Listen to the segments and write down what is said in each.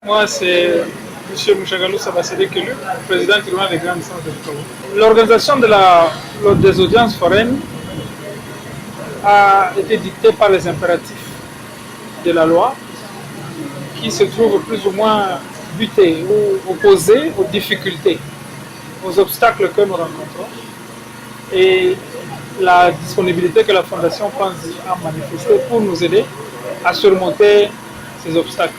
Moi, c'est M. Mouchagalou Sabasede Kelu, président du tribunal des grandes instances de Bukavu. L'organisation des audiences foraines a été dictée par les impératifs de la loi qui se trouvent plus ou moins butés ou opposés aux difficultés, aux obstacles que nous rencontrons et la disponibilité que la Fondation Panzi a manifestée pour nous aider à surmonter ces obstacles.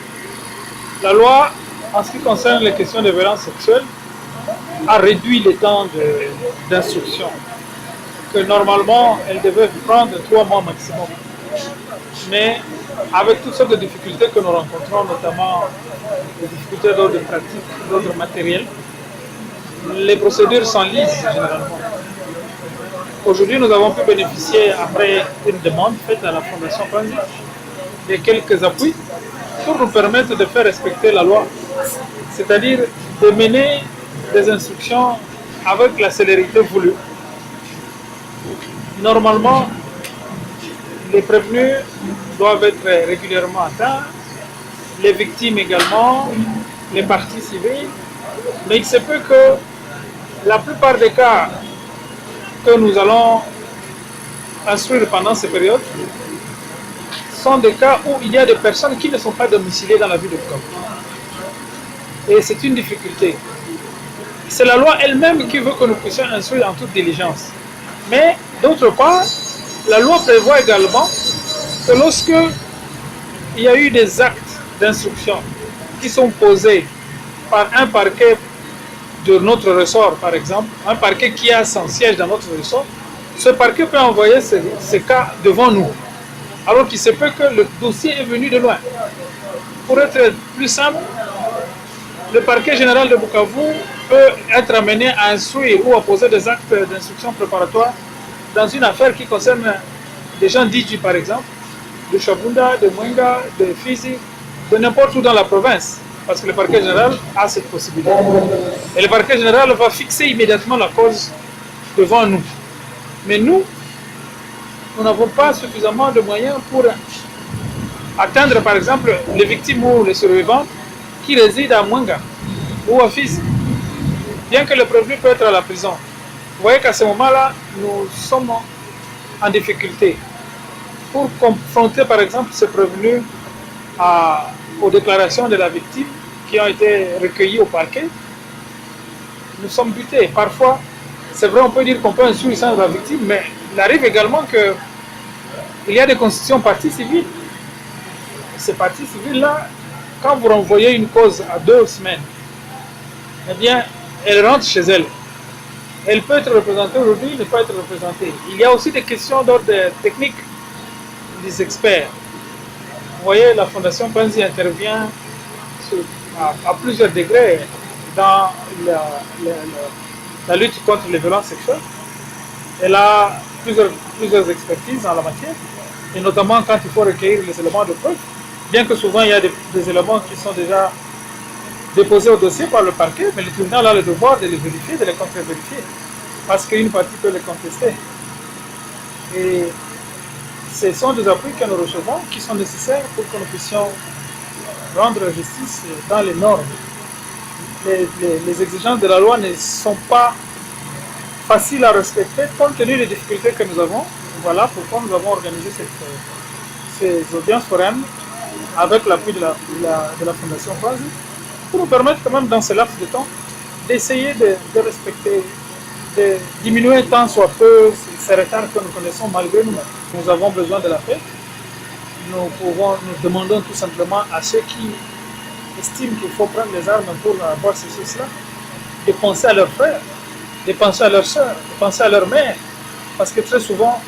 La loi, en ce qui concerne les questions de violence sexuelle, a réduit les temps d'instruction, que normalement elle devait prendre 3 mois maximum. Mais avec toutes sortes de difficultés que nous rencontrons, notamment les difficultés d'ordre pratique, d'ordre matériel, les procédures s'enlisent généralement. Aujourd'hui, nous avons pu bénéficier, après une demande faite à la Fondation Panzi, de quelques appuis pour nous permettre de faire respecter la loi, c'est-à-dire de mener des instructions avec la célérité voulue. Normalement, les prévenus doivent être régulièrement atteints, les victimes également, les parties civiles, mais il se peut que la plupart des cas que nous allons instruire pendant ces périodes sont des cas où il y a des personnes qui ne sont pas domiciliées dans la ville de Bukavu. Et c'est une difficulté. C'est la loi elle-même qui veut que nous puissions instruire en toute diligence. Mais d'autre part, la loi prévoit également que lorsque il y a eu des actes d'instruction qui sont posés par un parquet de notre ressort, par exemple, un parquet qui a son siège dans notre ressort, ce parquet peut envoyer ces cas devant nous. Alors qu'il se peut que le dossier est venu de loin. Pour être plus simple, le parquet général de Bukavu peut être amené à instruire ou à poser des actes d'instruction préparatoires dans une affaire qui concerne des gens d'Idji, par exemple, de Shabunda, de Mwenga, de Fizi, de n'importe où dans la province, parce que le parquet général a cette possibilité. Et le parquet général va fixer immédiatement la cause devant nous. Mais nous n'avons pas suffisamment de moyens pour atteindre, par exemple, les victimes ou les survivants qui résident à Mwenga ou à Fizi, bien que le prévenu peut être à la prison. Vous voyez qu'à ce moment-là, nous sommes en difficulté. Pour confronter, par exemple, ce prévenu aux déclarations de la victime qui ont été recueillies au parquet, nous sommes butés. Parfois, c'est vrai, on peut dire qu'on peut instruire sans la victime, mais il arrive également qu'il y a des constitutions parties civiles. Ces parties civiles-là, quand vous renvoyez une cause à 2 semaines, eh bien, elle rentre chez elle. Elle peut être représentée aujourd'hui, ne pas être représentée. Il y a aussi des questions d'ordre technique des experts. Vous voyez, la Fondation Panzi intervient à plusieurs degrés dans la lutte contre les violences sexuelles. Elle a plusieurs expertises en la matière, et notamment quand il faut recueillir les éléments de preuve, bien que souvent il y a des éléments qui sont déjà déposés au dossier par le parquet, mais le tribunal a le devoir de les vérifier, de les contre-vérifier, parce qu'une partie peut les contester. Et ce sont des appuis que nous recevons qui sont nécessaires pour que nous puissions rendre justice dans les normes. Les exigences de la loi ne sont pas faciles à respecter compte tenu des difficultés que nous avons. Voilà pourquoi nous avons organisé ces audiences foraines avec l'appui de la Fondation Panzi, pour nous permettre quand même dans ce laps de temps d'essayer de respecter, de diminuer tant soit peu ces retards que nous connaissons malgré nous-mêmes. Nous avons besoin de la paix. Nous demandons tout simplement à ceux qui estiment qu'il faut prendre les armes pour avoir ces choses-là, de penser à leurs frères, de penser à leurs soeurs, de penser à leurs mères. Parce que très souvent,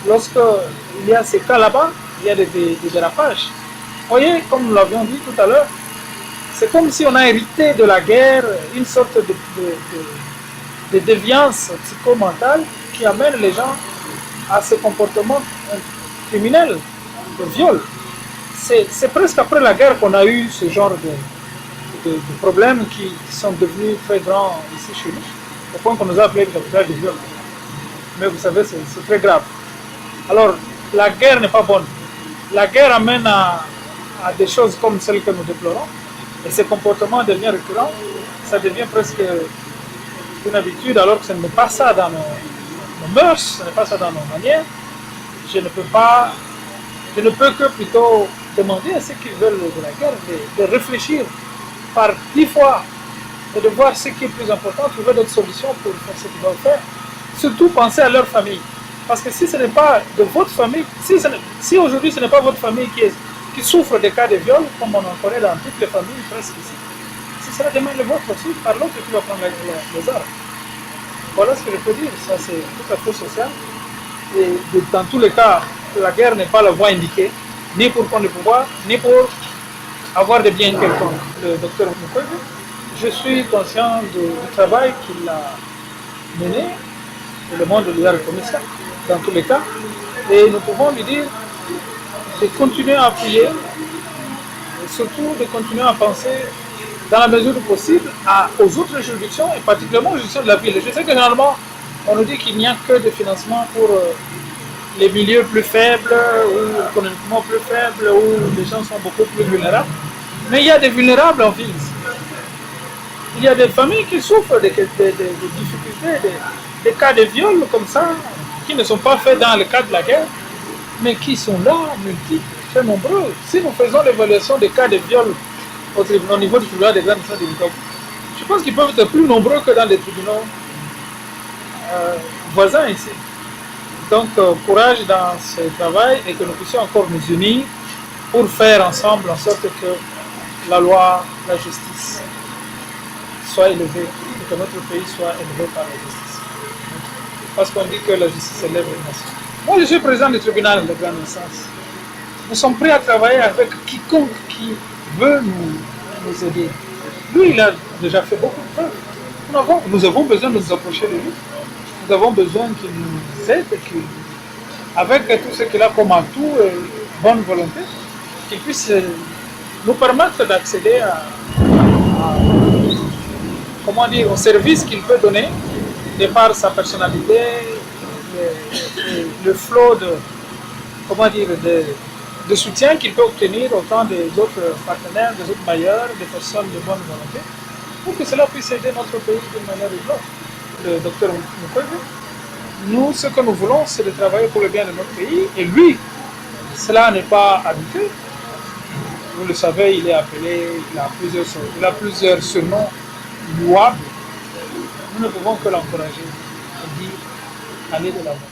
lorsqu'il y a ces cas là-bas, il y a des dérapages. Vous voyez, comme nous l'avions dit tout à l'heure, c'est comme si on a hérité de la guerre une sorte de déviance psychomentale qui amène les gens à ce comportement criminel, de viol. C'est presque après la guerre qu'on a eu ce genre de problèmes qui sont devenus très grands ici chez nous, au point qu'on nous a appelé le capital du viol. Mais vous savez, c'est très grave. Alors, la guerre n'est pas bonne. La guerre amène à des choses comme celles que nous déplorons. Et ce comportement devient récurrent, ça devient presque une habitude, alors que ce n'est pas ça dans nos mœurs, ce n'est pas ça dans nos manières. Je ne peux que plutôt demander à ceux qui veulent de la guerre de réfléchir par 10 fois et de voir ce qui est plus important, trouver d'autres solutions pour faire ce qu'ils doivent faire. Surtout penser à leur famille. Parce que si ce n'est pas de votre famille, si aujourd'hui ce n'est pas votre famille qui souffre des cas de viol, comme on en connaît dans toutes les familles presque ici, ce sera demain le vôtre aussi, par l'autre qui va prendre les armes. Voilà ce que je peux dire, ça c'est tout à fait social. Et dans tous les cas, la guerre n'est pas la voie indiquée, ni pour prendre le pouvoir, ni pour avoir des biens quelconques. Le docteur Mukwege, je suis conscient du travail qu'il a mené, et le monde lui a reconnu ça, dans tous les cas. Et nous pouvons lui dire de continuer à appuyer, et surtout de continuer à penser, dans la mesure du possible, aux autres juridictions, et particulièrement aux juridictions de la ville. Je sais que généralement, on nous dit qu'il n'y a que des financements pour les milieux plus faibles, ou économiquement plus faibles, où les gens sont beaucoup plus vulnérables. Mais il y a des vulnérables en ville. Il y a des familles qui souffrent des difficultés, des cas de viol comme ça, qui ne sont pas faits dans le cadre de la guerre, mais qui sont là, multiples, très nombreux. Si nous faisons l'évaluation des cas de viol au niveau du tribunal des grandes instances de Bukavu, je pense qu'ils peuvent être plus nombreux que dans les tribunaux voisins ici. Donc, courage dans ce travail et que nous puissions encore nous unir pour faire ensemble en sorte que la loi, la justice soit élevée et que notre pays soit élevé par la justice. Parce qu'on dit que la justice élève les nations. Moi, je suis président du tribunal de grande instance. Nous sommes prêts à travailler avec quiconque qui veut nous aider. Lui, il a déjà fait beaucoup de preuves. Nous avons besoin de nous approcher de lui. Nous avons besoin qu'il nous aide, avec tout ce qu'il a comme atout et bonne volonté, qu'il puisse nous permettre d'accéder au service qu'il peut donner, de par sa personnalité, le flot de soutien qu'il peut obtenir autant des autres partenaires, des autres bailleurs, des personnes de bonne volonté, pour que cela puisse aider notre pays d'une manière ou de l'autre. Le docteur Mukwege, nous, ce que nous voulons, c'est de travailler pour le bien de notre pays, et lui, cela n'est pas habitué. Vous le savez, il est appelé, il a plusieurs surnoms louables. Nous ne pouvons que l'encourager et dire, allez de l'avant.